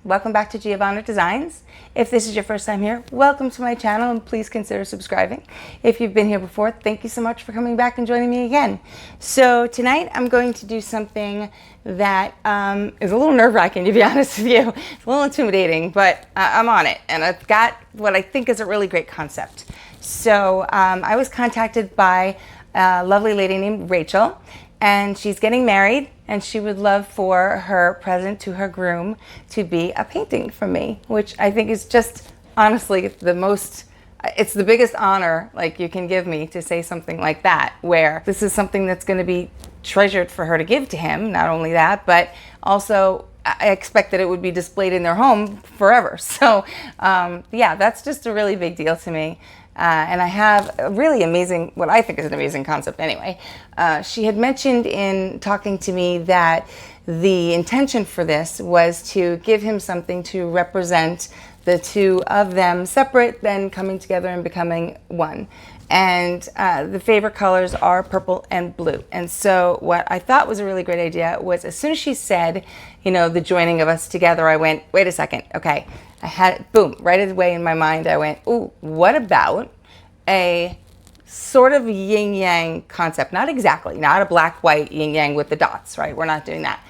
welcome back to Giovanna Designs. If this is your first time here, welcome to my channel and please consider subscribing. If you've been here before, thank you so much for coming back and joining me again. So tonight I'm going to do something that is a little nerve-wracking, to be honest with you. It's a little intimidating, but I'm on it and I've got what I think is a really great concept. So I was contacted by a lovely lady named Rachel, and she's getting married and she would love for her present to her groom to be a painting from me, which I think is just honestly it's the biggest honor like you can give me, to say something like that, where this is something that's going to be treasured for her to give to him. Not only that, but also I expect that it would be displayed in their home forever. So yeah, that's just a really big deal to me. And I have a really amazing, what I think is an amazing concept anyway. She had mentioned in talking to me that the intention for this was to give him something to represent the two of them separate, then coming together and becoming one. And the favorite colors are purple and blue. And so what I thought was a really great idea was, as soon as she said, you know, the joining of us together, I went, wait a second, okay. I had it, boom, right away in my mind. I went, ooh, what about a sort of yin-yang concept? Not exactly, not a black-white yin-yang with the dots, right? We're not doing that.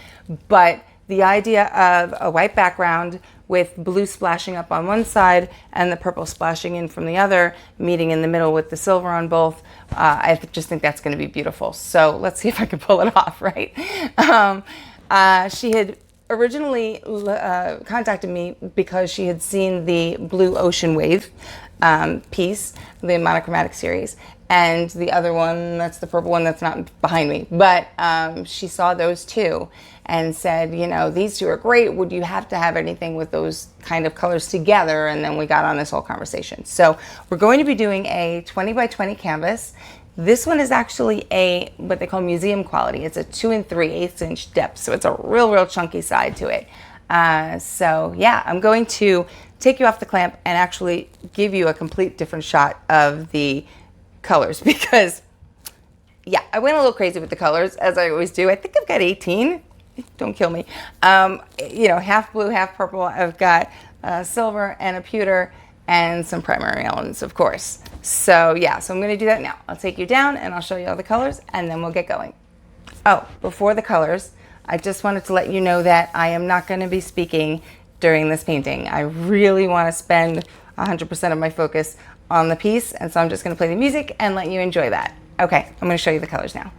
But the idea of a white background with blue splashing up on one side and the purple splashing in from the other, meeting in the middle with the silver on both. I just think that's going to be beautiful. So let's see if I can pull it off, right? She had originally contacted me because she had seen the Blue Ocean Wave piece, the monochromatic series, and the other one, that's the purple one that's not behind me, but she saw those two and said, you know, these two are great, would you have to have anything with those kind of colors together? And then we got on this whole conversation. So we're going to be doing a 20 by 20 canvas. This one is actually what they call museum quality. It's a 2 3/8 inch depth, so it's a real chunky side to it. So yeah, I'm going to take you off the clamp and actually give you a complete different shot of the colors, because yeah, I went a little crazy with the colors, as I always do. I think I've got 18. Don't kill me. You know, half blue, half purple. I've got silver and a pewter, and some primary elements, of course. So yeah, so I'm going to do that now. I'll take you down and I'll show you all the colors and then we'll get going. Oh, before the colors, I just wanted to let you know that I am not going to be speaking during this painting. I really want to spend 100% of my focus on the piece, and so I'm just going to play the music and let you enjoy that. Okay, I'm going to show you the colors now.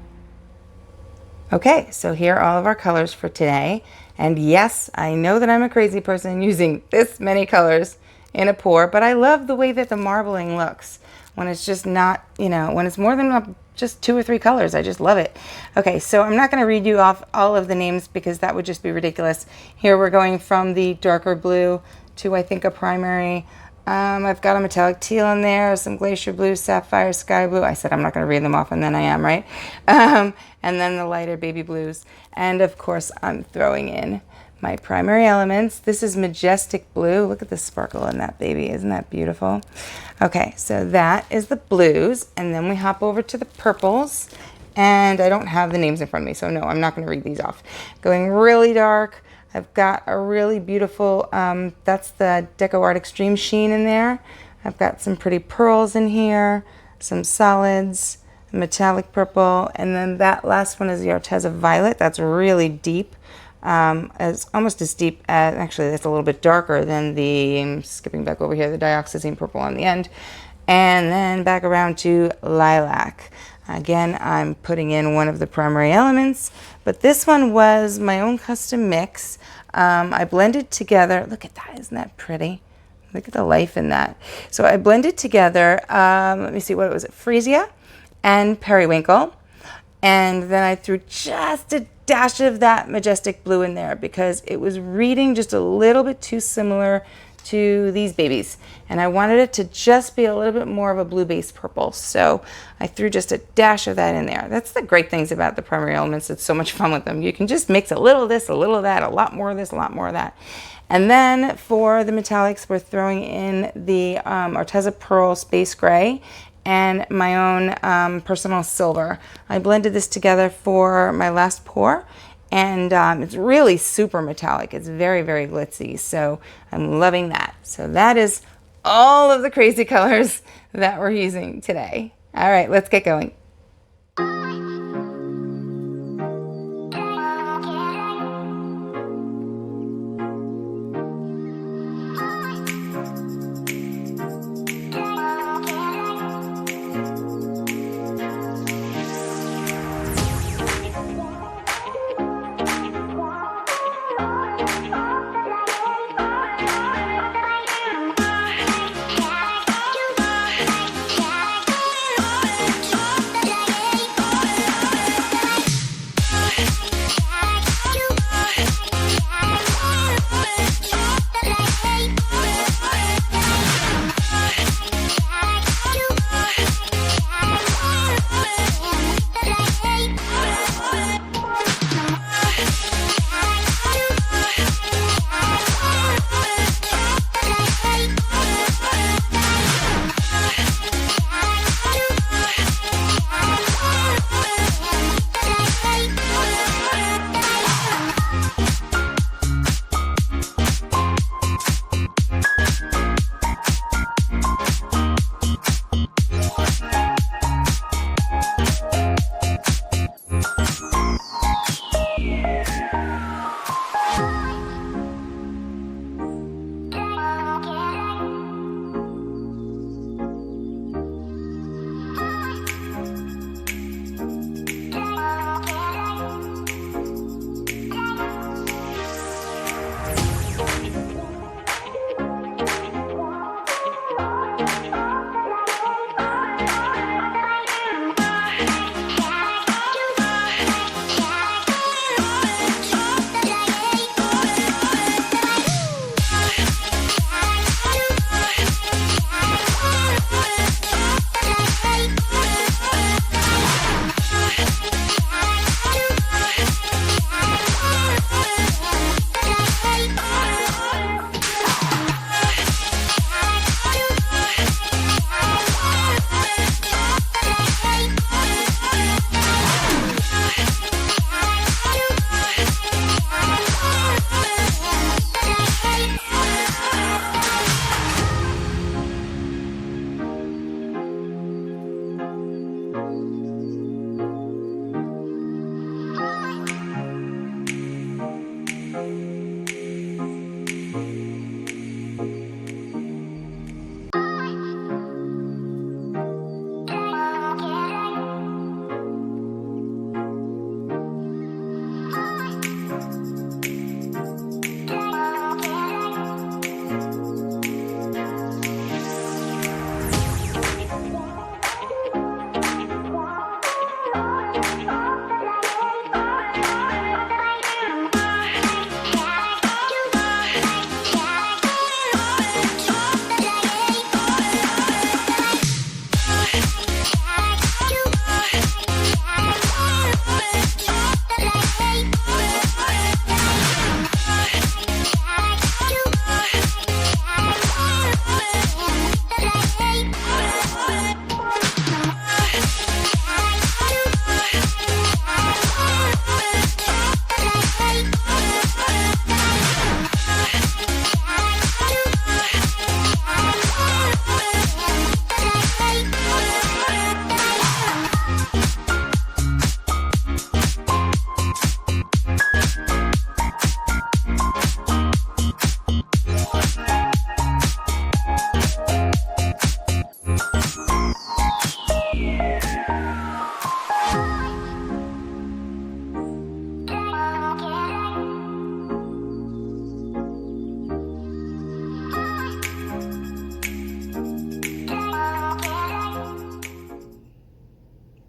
Okay, so here are all of our colors for today. And yes, I know that I'm a crazy person using this many colors in a pour, but I love the way that the marbling looks when it's just not, you know, when it's more than just 2 or 3 colors. I just love it. Okay, so I'm not going to read you off all of the names because that would just be ridiculous. Here we're going from the darker blue to, I think, a primary. I've got a metallic teal in there, some glacier blue, sapphire, sky blue. I said I'm not going to read them off, and then I am, right? And then the lighter baby blues. And of course, I'm throwing in my primary elements. This is majestic blue. Look at the sparkle in that baby. Isn't that beautiful? Okay, so that is the blues. And then we hop over to the purples. And I don't have the names in front of me, so no, I'm not going to read these off. Going really dark. I've got a really beautiful, that's the DecoArt Extreme Sheen in there. I've got some pretty pearls in here, some solids, metallic purple, and then that last one is the Arteza Violet. That's really deep. It's almost as deep as, actually it's a little bit darker than the, I'm skipping back over here, the dioxazine purple on the end. And then back around to lilac. Again, I'm putting in one of the primary elements, but this one was my own custom mix. I blended together, look at that, isn't that pretty? Look at the life in that. So I blended together, let me see, what was it, Freesia and Periwinkle. And then I threw just a dash of that majestic blue in there because it was reading just a little bit too similar to these babies, and I wanted it to just be a little bit more of a blue-based purple, so I threw just a dash of that in there. That's the great things about the primary elements. It's so much fun with them. You can just mix a little of this, a little of that, a lot more of this, a lot more of that. And then for the metallics, we're throwing in the Arteza Pearl Space Gray and my own personal silver. I blended this together for my last pour, And it's really super metallic. It's very, very glitzy. So I'm loving that. So that is all of the crazy colors that we're using today. All right, let's get going.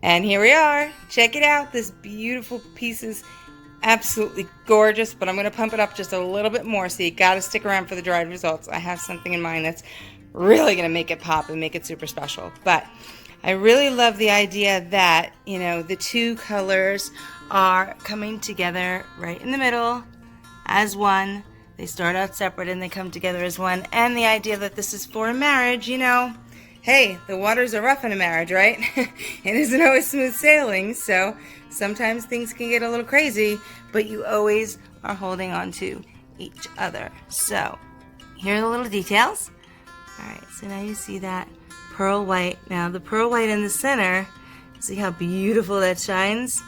And here we are. Check it out. This beautiful piece is absolutely gorgeous, but I'm going to pump it up just a little bit more, so you got to stick around for the dried results. I have something in mind that's really going to make it pop and make it super special. But I really love the idea that, you know, the two colors are coming together right in the middle as one. They start out separate and they come together as one. And the idea that this is for a marriage, you know, hey, the waters are rough in a marriage, right? It isn't always smooth sailing, so sometimes things can get a little crazy, but you always are holding on to each other. So here are the little details. All right, so now you see that pearl white. Now the pearl white in the center, see how beautiful that shines?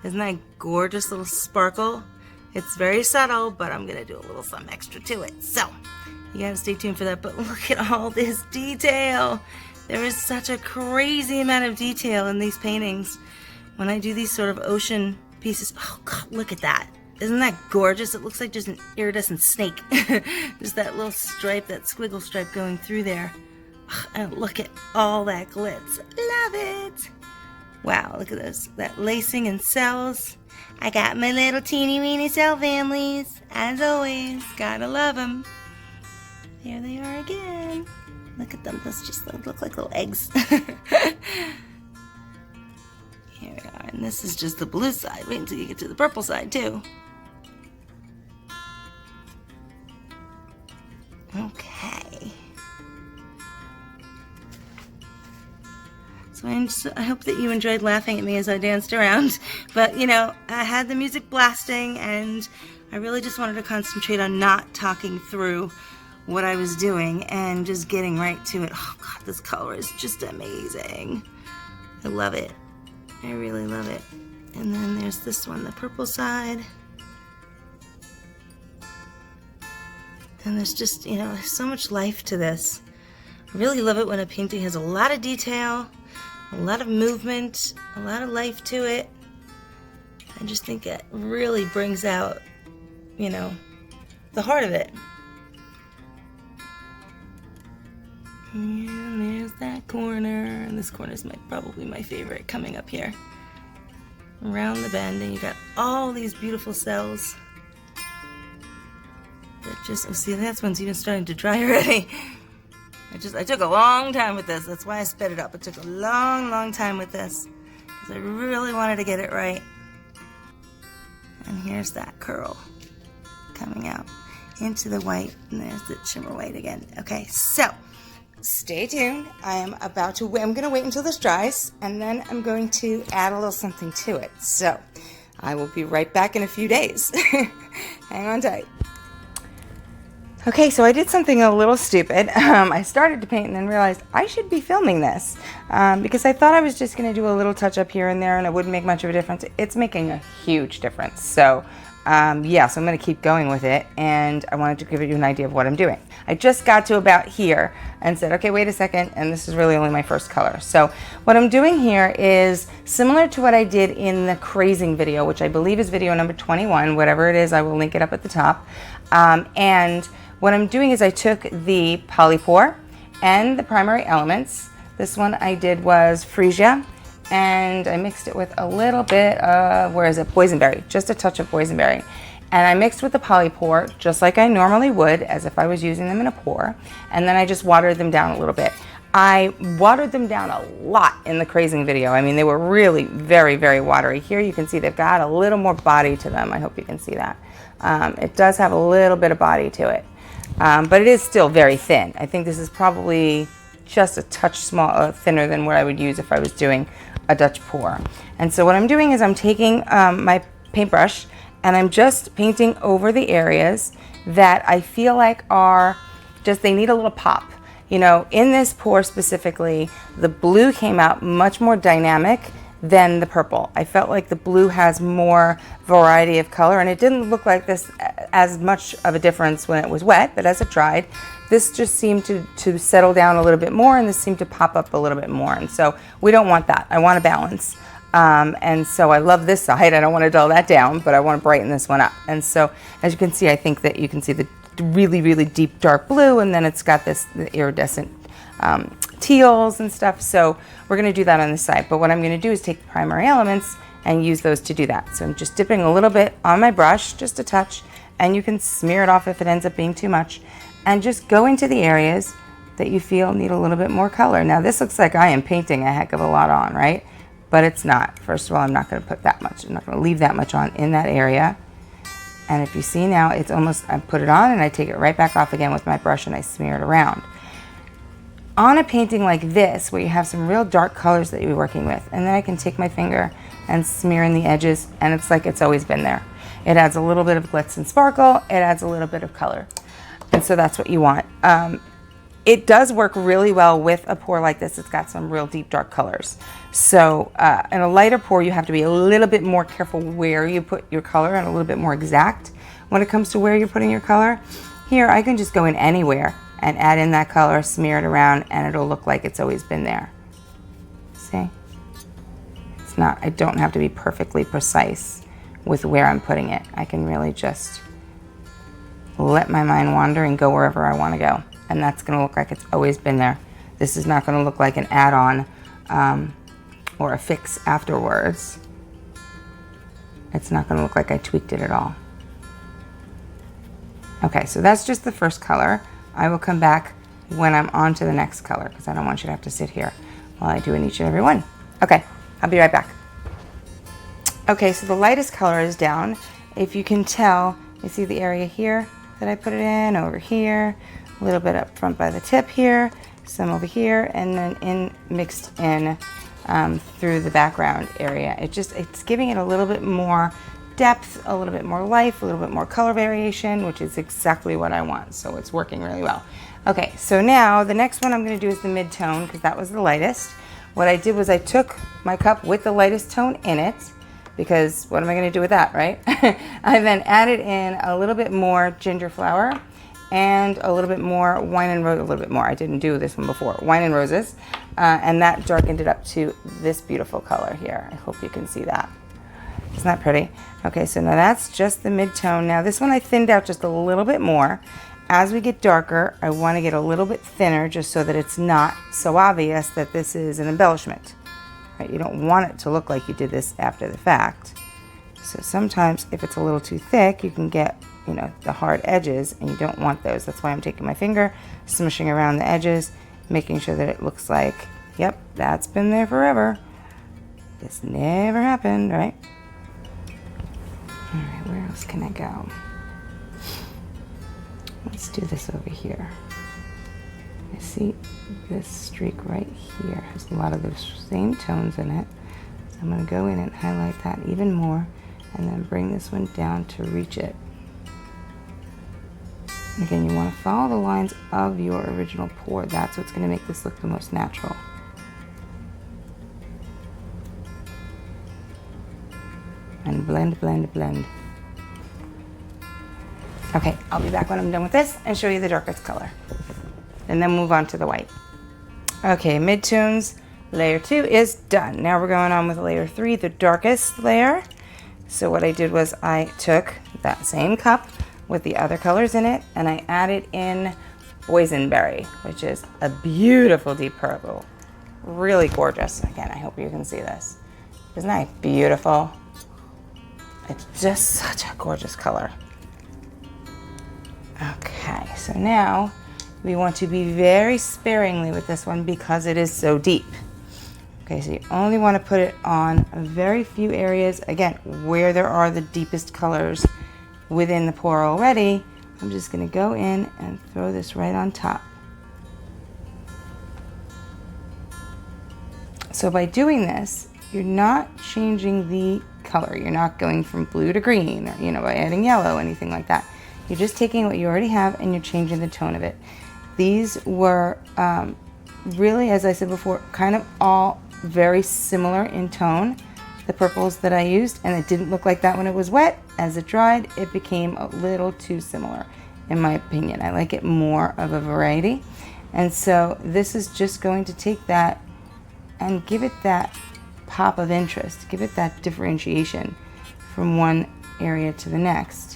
Isn't that gorgeous little sparkle? It's very subtle, but I'm gonna do a little something extra to it. So you gotta stay tuned for that, but look at all this detail. There is such a crazy amount of detail in these paintings. When I do these sort of ocean pieces, oh God, look at that. Isn't that gorgeous? It looks like just an iridescent snake. Just that little stripe, that squiggle stripe going through there. And look at all that glitz. Love it. Wow, look at this. That lacing and cells. I got my little teeny weeny cell families. As always, gotta love them. There they are again. Look at them. Those just look like little eggs. Here we are. And this is just the blue side. Wait until you get to the purple side, too. Okay. So I hope that you enjoyed laughing at me as I danced around. But, you know, I had the music blasting, and I really just wanted to concentrate on not talking through what I was doing and just getting right to it. Oh, God, this color is just amazing. I love it. I really love it. And then there's this one, the purple side. And there's just, you know, there's so much life to this. I really love it when a painting has a lot of detail, a lot of movement, a lot of life to it. I just think it really brings out, you know, the heart of it. And there's that corner. And this corner is probably my favorite coming up here. Around the bend, and you got all these beautiful cells. That just, oh, see, that one's even starting to dry already. I took a long time with this. That's why I sped it up. It took a long time with this, because I really wanted to get it right. And here's that curl coming out into the white, and there's the shimmer white again. Okay, so stay tuned. I'm gonna wait until this dries, and then I'm going to add a little something to it. So I will be right back in a few days. Hang on tight. Okay, so I did something a little stupid. I started to paint and then realized I should be filming this because I thought I was just going to do a little touch up here and there and it wouldn't make much of a difference. It's making a huge difference. So yeah, so I'm going to keep going with it, and I wanted to give you an idea of what I'm doing. I just got to about here and said, okay, wait a second, and this is really only my first color. So what I'm doing here is similar to what I did in the crazing video, which I believe is video number 21, whatever it is, I will link it up at the top. And what I'm doing is I took the polypore and the primary elements. This one I did was freesia, and I mixed it with a little bit of, boysenberry, just a touch of boysenberry. And I mixed with the polypore just like I normally would, as if I was using them in a pour, and then I just watered them down a little bit. I watered them down a lot in the crazing video. I mean, they were really very watery. Here you can see they've got a little more body to them. I hope you can see that. It does have a little bit of body to it. But it is still very thin. I think this is probably just a touch thinner than what I would use if I was doing a Dutch pour. And so what I'm doing is I'm taking my paintbrush and I'm just painting over the areas that I feel like are just, they need a little pop. You know, in this pour specifically, the blue came out much more dynamic than the purple. I felt like the blue has more variety of color, and it didn't look like this as much of a difference when it was wet, but as it dried, this just seemed to settle down a little bit more, and this seemed to pop up a little bit more. And so we don't want that. I want a balance. And so I love this side. I don't want to dull that down, but I want to brighten this one up. And so as you can see, I think that you can see the really deep dark blue, and then it's got the iridescent teals and stuff. So we're going to do that on this side. But what I'm going to do is take the primary elements and use those to do that. So I'm just dipping a little bit on my brush, just a touch, and you can smear it off if it ends up being too much. And just go into the areas that you feel need a little bit more color. Now this looks like I am painting a heck of a lot on, right? But it's not. First of all, I'm not going to put that much. I'm not going to leave that much on in that area. And if you see now, it's almost, I put it on and I take it right back off again with my brush and I smear it around. on a painting like this, where you have some real dark colors that you're working with, and then I can take my finger and smear in the edges, and it's like it's always been there. It adds a little bit of glitz and sparkle. It adds a little bit of color. And so that's what you want. It does work really well with a pour like this. It's got some real deep dark colors. So in a lighter pour, you have to be a little bit more careful where you put your color and a little bit more exact when it comes to where you're putting your color. Here, I can just go in anywhere and add in that color, smear it around, and it'll look like it's always been there. See? It's not, I don't have to be perfectly precise with where I'm putting it. I can really just let my mind wander and go wherever I want to go. And that's going to look like it's always been there. This is not going to look like an add-on or a fix afterwards. It's not going to look like I tweaked it at all. Okay, so that's just the first color. I will come back when I'm on to the next color because I don't want you to have to sit here while I do in each and every one. Okay, I'll be right back. Okay, so the lightest color is down. If you can tell, you see the area here that I put it in, over here, a little bit up front by the tip here, some over here, and then mixed in through the background area. It's giving it a little bit more depth, a little bit more life, a little bit more color variation, which is exactly what I want. So it's working really well. Okay, so now the next one I'm going to do is the mid-tone because that was the lightest. What I did was I took my cup with the lightest tone in it because what am I going to do with that, right? I then added in a little bit more ginger flower and a little bit more wine and rose, a little bit more. I didn't do this one before, wine and roses, and that darkened it up to this beautiful color here. I hope you can see that. Isn't that pretty? Okay, so now that's just the mid-tone. Now this one I thinned out just a little bit more. As we get darker, I want to get a little bit thinner just so that it's not so obvious that this is an embellishment. Right? You don't want it to look like you did this after the fact. So sometimes if it's a little too thick, you can get, you know, the hard edges, and you don't want those. That's why I'm taking my finger, smushing around the edges, making sure that it looks like, yep, that's been there forever. This never happened, right? All right, where else can I go? Let's do this over here. I see this streak right here has a lot of those same tones in it. So I'm going to go in and highlight that even more and then bring this one down to reach it. And again, you want to follow the lines of your original pour. That's what's going to make this look the most natural. And blend, blend, blend. Okay, I'll be back when I'm done with this and show you the darkest color. And then move on to the white. Okay, mid-tones, layer 2 is done. Now we're going on with layer 3, the darkest layer. So what I did was I took that same cup with the other colors in it and I added in boysenberry, which is a beautiful deep purple. Really gorgeous. Again, I hope you can see this. Isn't that beautiful? It's just such a gorgeous color. Okay, so now we want to be very sparingly with this one because it is so deep. Okay, so you only want to put it on a very few areas. Again, where there are the deepest colors within the pour already. I'm just going to go in and throw this right on top. So by doing this, you're not changing the color. You're not going from blue to green, or, you know, by adding yellow, anything like that. You're just taking what you already have and you're changing the tone of it. These were really, as I said before, kind of all very similar in tone, the purples that I used, and it didn't look like that when it was wet. As it dried, it became a little too similar, in my opinion. I like it more of a variety. And so this is just going to take that and give it that pop of interest, give it that differentiation from one area to the next.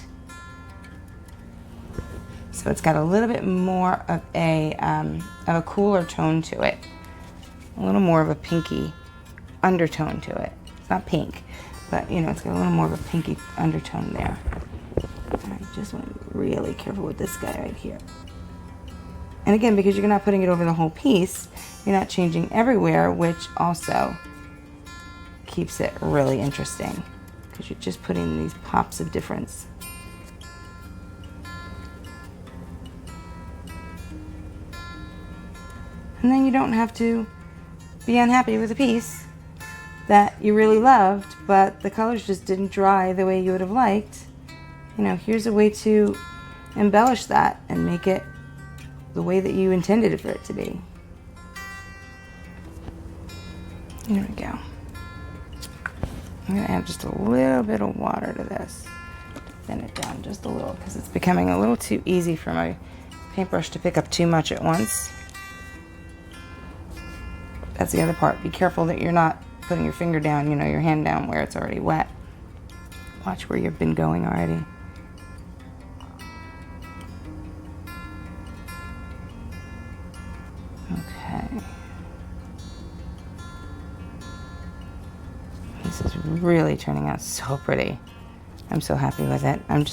So it's got a little bit more of a cooler tone to it, a little more of a pinky undertone to it. It's not pink, but you know, it's got a little more of a pinky undertone there. And I just want to be really careful with this guy right here. And again, because you're not putting it over the whole piece, you're not changing everywhere, which also keeps it really interesting because you're just putting these pops of difference. And then you don't have to be unhappy with a piece that you really loved, but the colors just didn't dry the way you would have liked. You know, here's a way to embellish that and make it the way that you intended it for it to be. There we go. I'm going to add just a little bit of water to this. Thin it down just a little because it's becoming a little too easy for my paintbrush to pick up too much at once. That's the other part. Be careful that you're not putting your finger down, you know, your hand down where it's already wet. Watch where you've been going already. Okay. This is really turning out so pretty. I'm so happy with it. I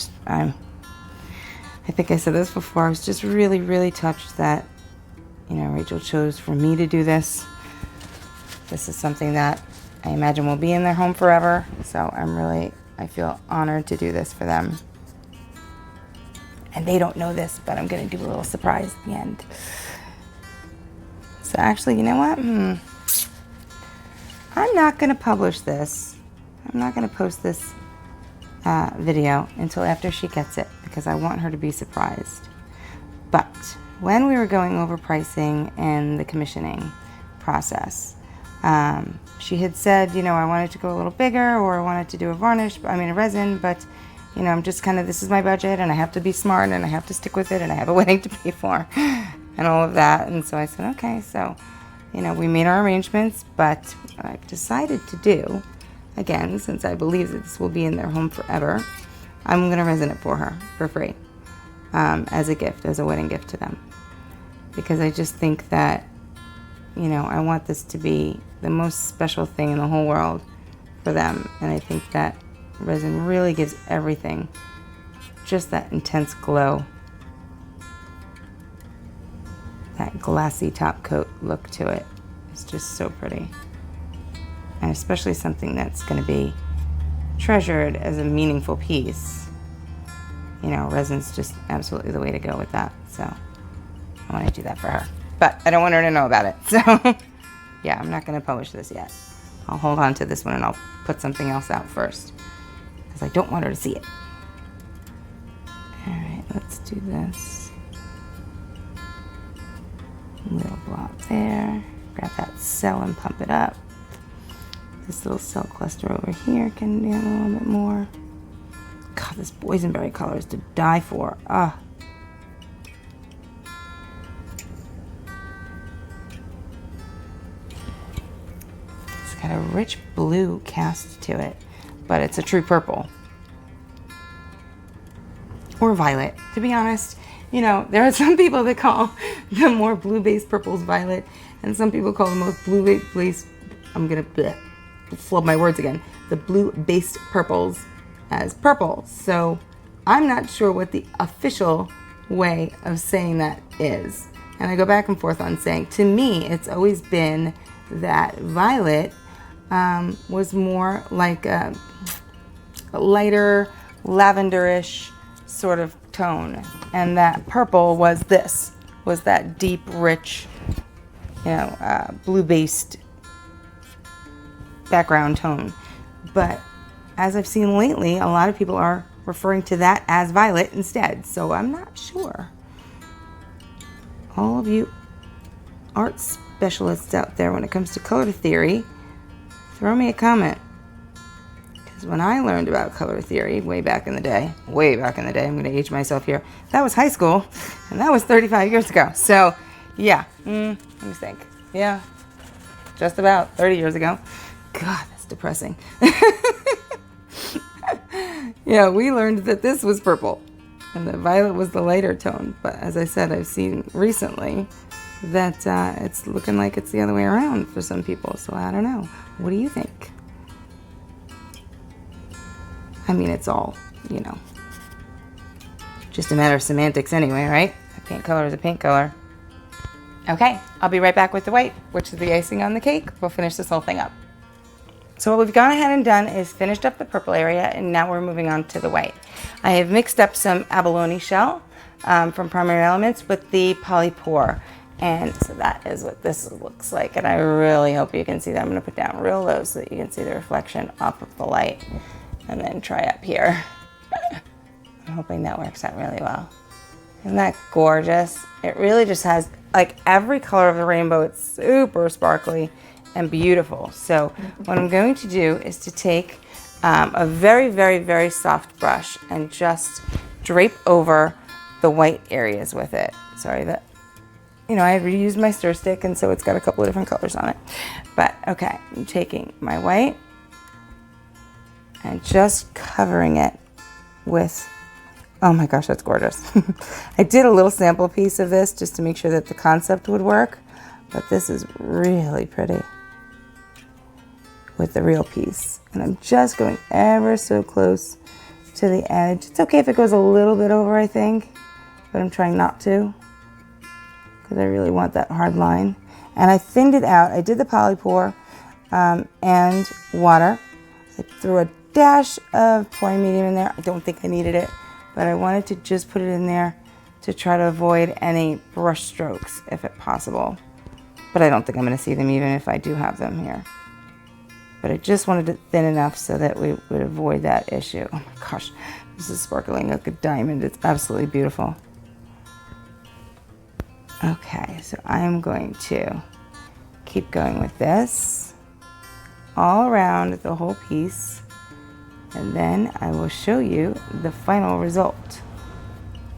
think I said this before, I was just really, really touched that, you know, Rachel chose for me to do this. This is something that I imagine will be in their home forever. So I feel honored to do this for them. And they don't know this, but I'm going to do a little surprise at the end. So actually, you know what? I'm not going to publish this. I'm not going to post this video until after she gets it because I want her to be surprised. But when we were going over pricing and the commissioning process, she had said, you know, I wanted to go a little bigger or I wanted to do a resin, but, you know, I'm just kind of, this is my budget and I have to be smart and I have to stick with it and I have a wedding to pay for and all of that. And so I said, okay, so, you know, we made our arrangements, but what I've decided to do, again, since I believe that this will be in their home forever, I'm going to resin it for her for free as a gift, as a wedding gift to them. Because I just think that, you know, I want this to be the most special thing in the whole world for them. And I think that resin really gives everything just that intense glow, that glassy top coat look to it. It's just so pretty. And especially something that's going to be treasured as a meaningful piece. You know, resin's just absolutely the way to go with that. So I want to do that for her. But I don't want her to know about it. So yeah, I'm not going to publish this yet. I'll hold on to this one and I'll put something else out first because I don't want her to see it. All right, let's do this. A little blob there. Grab that cell and pump it up. This little cell cluster over here can add a little bit more. God, this boysenberry color is to die for. Ah. It's got a rich blue cast to it, but it's a true purple. Or violet, to be honest. You know, there are some people that call the more blue-based purples violet, and some people call the most blue-based, I'm gonna flub my words again, the blue-based purples as purple. So I'm not sure what the official way of saying that is. And I go back and forth on saying, to me, it's always been that violet was more like a lighter, lavenderish sort of tone. And that purple was that deep, rich, you know, blue-based background tone. But as I've seen lately, a lot of people are referring to that as violet instead. So I'm not sure. All of you art specialists out there, when it comes to color theory, throw me a comment. Because when I learned about color theory way back in the day, I'm going to age myself here, that was high school, and that was 35 years ago. So yeah, let me think. Yeah, just about 30 years ago. God, that's depressing. Yeah, we learned that this was purple and that violet was the lighter tone. But as I said, I've seen recently that it's looking like it's the other way around for some people. So I don't know. What do you think? I mean, it's all, you know, just a matter of semantics anyway, right? A paint color is a paint color. Okay, I'll be right back with the white, which is the icing on the cake. We'll finish this whole thing up. So what we've gone ahead and done is finished up the purple area, and now we're moving on to the white. I have mixed up some Abalone Shell from Primary Elements with the Polypore. And so that is what this looks like. And I really hope you can see that. I'm going to put down real low so that you can see the reflection off of the light. And then try up here. I'm hoping that works out really well. Isn't that gorgeous? It really just has like every color of the rainbow. It's super sparkly and beautiful. So what I'm going to do is to take a very, very, very soft brush and just drape over the white areas with it. Sorry that, you know, I reused my stir stick and so it's got a couple of different colors on it. But okay, I'm taking my white and just covering it with, oh my gosh, that's gorgeous. I did a little sample piece of this just to make sure that the concept would work, but this is really pretty with the real piece. And I'm just going ever so close to the edge. It's okay if it goes a little bit over, I think, but I'm trying not to because I really want that hard line. And I thinned it out. I did the polypore and water. I threw a dash of pouring medium in there. I don't think I needed it, but I wanted to just put it in there to try to avoid any brush strokes if it's possible. But I don't think I'm going to see them even if I do have them here. But I just wanted it thin enough so that we would avoid that issue. Oh my gosh, this is sparkling like a diamond. It's absolutely beautiful. Okay, so I'm going to keep going with this all around the whole piece. And then I will show you the final result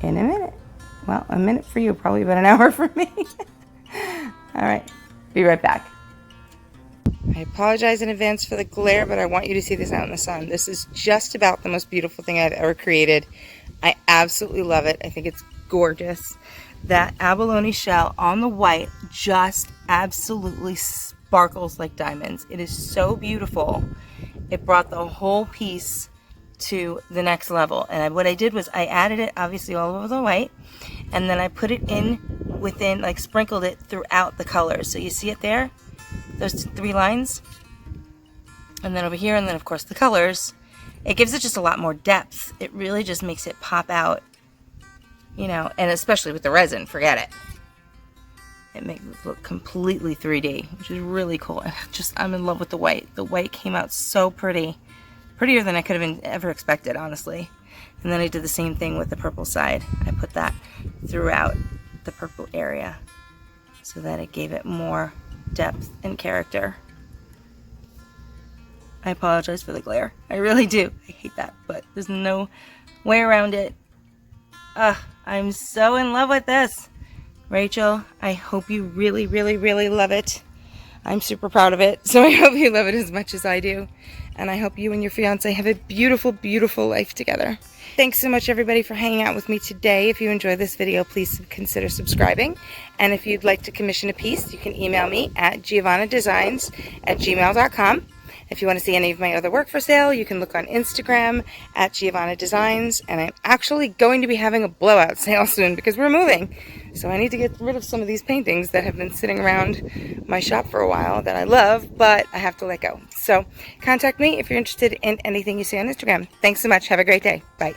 in a minute. Well, a minute for you, probably about an hour for me. All right, be right back. I apologize in advance for the glare, but I want you to see this out in the sun. This is just about the most beautiful thing I've ever created. I absolutely love it. I think it's gorgeous. That abalone shell on the white just absolutely sparkles like diamonds. It is so beautiful. It brought the whole piece to the next level. And what I did was I added it obviously all over the white, and then I put it in within, like sprinkled it throughout the colors. So you see it there? Those 3 lines. And then over here, and then of course the colors. It gives it just a lot more depth. It really just makes it pop out, you know, and especially with the resin, forget it. It makes it look completely 3D, which is really cool. I'm in love with the white. The white came out so pretty. Prettier than I could have ever expected, honestly. And then I did the same thing with the purple side. I put that throughout the purple area so that it gave it more depth and character. I apologize for the glare. I really do. I hate that, but there's no way around it. I'm so in love with this. Rachel, I hope you really, really, really love it. I'm super proud of it, so I hope you love it as much as I do. And I hope you and your fiance have a beautiful, beautiful life together. Thanks so much, everybody, for hanging out with me today. If you enjoyed this video, please consider subscribing. And if you'd like to commission a piece, you can email me at giovannadesigns@gmail.com. If you want to see any of my other work for sale, you can look on Instagram at Giovanna Designs. And I'm actually going to be having a blowout sale soon because we're moving. So I need to get rid of some of these paintings that have been sitting around my shop for a while that I love, but I have to let go. So contact me if you're interested in anything you see on Instagram. Thanks so much. Have a great day. Bye.